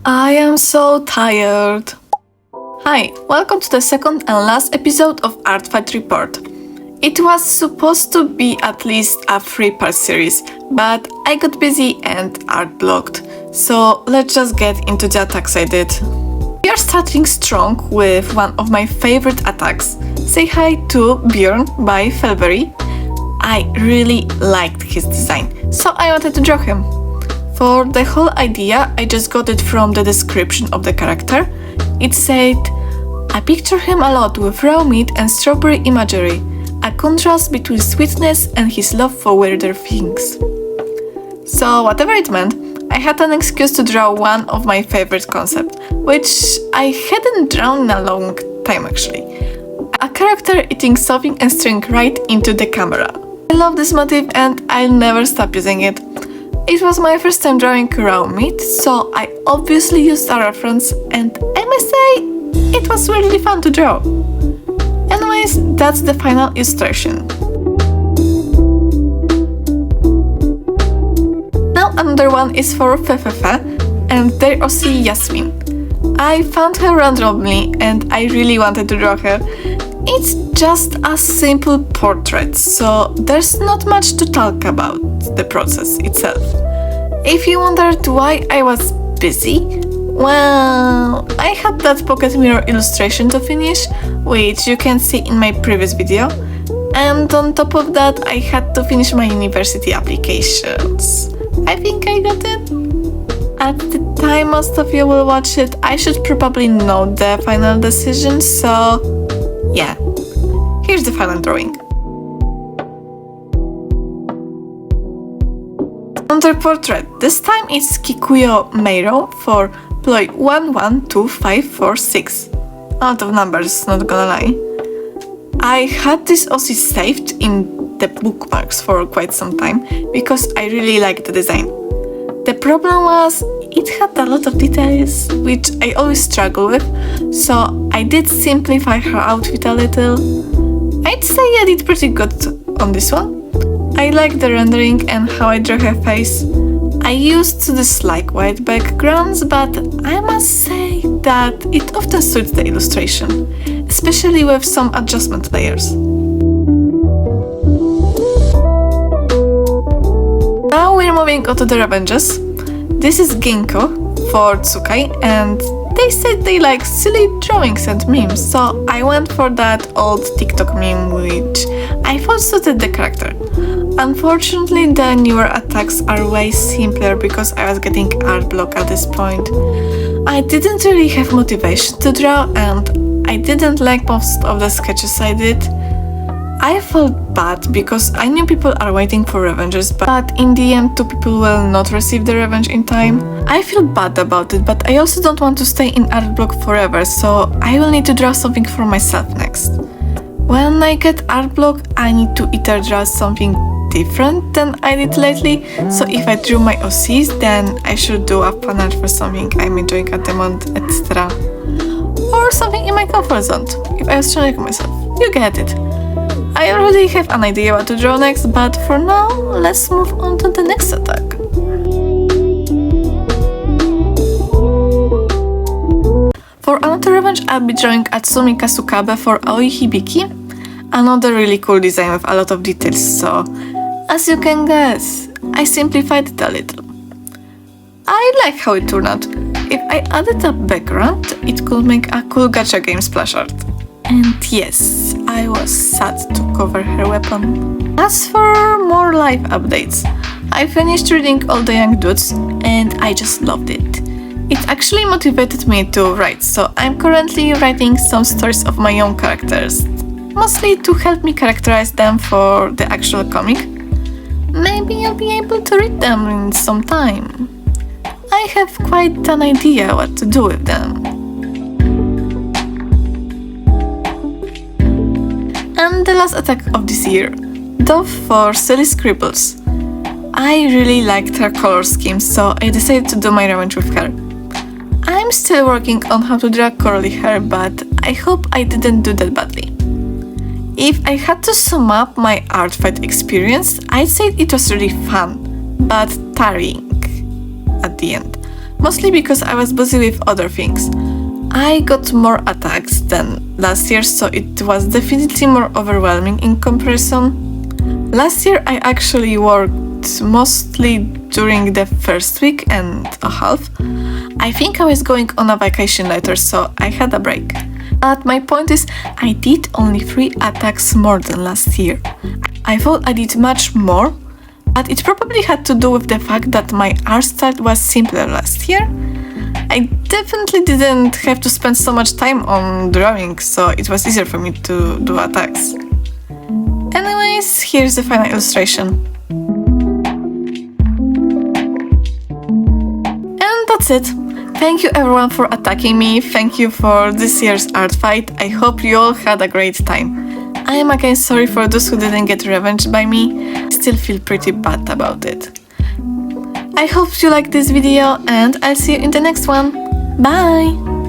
I am so tired. Hi, welcome to the second and last episode of ArtFight Report. It was supposed to be at least a 3-part series, but I got busy and art blocked. So let's just get into the attacks I did. We are starting strong with one of my favorite attacks. Say hi to Björn by Felberry. I really liked his design, so I wanted to draw him. For the whole idea, I just got it from the description of the character. It said, I picture him a lot with raw meat and strawberry imagery, a contrast between sweetness and his love for weirder things. So whatever it meant, I had an excuse to draw one of my favorite concepts, which I hadn't drawn in a long time actually. A character eating something and staring right into the camera. I love this motif and I'll never stop using it. It was my first time drawing raw meat, so I obviously used a reference, and I must say, it was really fun to draw. Anyways, that's the final illustration. Now another one is for Fefefe and their OC Yasmin. I found her randomly and I really wanted to draw her. It's just a simple portrait, so there's not much to talk about the process itself. If you wondered why I was busy, well, I had that pocket mirror illustration to finish, which you can see in my previous video, and on top of that I had to finish my university applications. I think I got it. At the time most of you will watch it, I should probably know the final decision, so yeah, here's the final drawing. Another portrait, this time it's Kikuyo Meiro for ploy 112546. A lot of numbers, not gonna lie. I had this OC saved in the bookmarks for quite some time because I really liked the design. The problem was, it had a lot of details, which I always struggle with, so I did simplify her outfit a little. I'd say I did pretty good on this one. I like the rendering and how I drew her face. I used this like white backgrounds, but I must say that it often suits the illustration, especially with some adjustment layers. Now we're moving on to the revenges. This is Ginkgo for Tsukai, and they said they like silly drawings and memes, so I went for that old TikTok meme which I thought suited the character. Unfortunately, the newer attacks are way simpler because I was getting art block at this point. I didn't really have motivation to draw and I didn't like most of the sketches I did. I felt bad because I knew people are waiting for revenges, but in the end 2 people will not receive the revenge in time. I feel bad about it, but I also don't want to stay in art block forever, so I will need to draw something for myself next. When I get art block, I need to either draw something different than I did lately, so if I drew my OCs, then I should do a fan art for something I'm enjoying at the moment, etc. Or something in my comfort zone, if I was challenging myself. You get it. I already have an idea what to draw next, but for now, let's move on to the next attack. For another revenge, I'll be drawing Atsumi Kasukabe for Aoi Hibiki. Another really cool design with a lot of details, so as you can guess, I simplified it a little. I like how it turned out. If I added a background, it could make a cool gacha game splash art. And yes, I was sad to cover her weapon. As for more life updates, I finished reading All the Young Dudes and I just loved it. It actually motivated me to write, so I'm currently writing some stories of my own characters, mostly to help me characterize them for the actual comic. Maybe I'll be able to read them in some time. I have quite an idea what to do with them. And the last attack of this year, Dove for Silly Scribbles. I really liked her color scheme, so I decided to do my revenge with her. I'm still working on how to draw curly hair, but I hope I didn't do that badly. If I had to sum up my ArtFight experience, I'd say it was really fun, but tiring at the end. mostly because I was busy with other things. I got more attacks than last year, so it was definitely more overwhelming in comparison. Last year I actually worked mostly during the first week and a half. I think I was going on a vacation later, so I had a break. But my point is, I did only 3 attacks more than last year. I thought I did much more, but it probably had to do with the fact that my art style was simpler last year. I definitely didn't have to spend so much time on drawing, so it was easier for me to do attacks. Anyways, here's the final illustration. And that's it. Thank you everyone for attacking me, thank you for this year's art fight, I hope you all had a great time. I am again sorry for those who didn't get revenge by me, I still feel pretty bad about it. I hope you liked this video and I'll see you in the next one. Bye!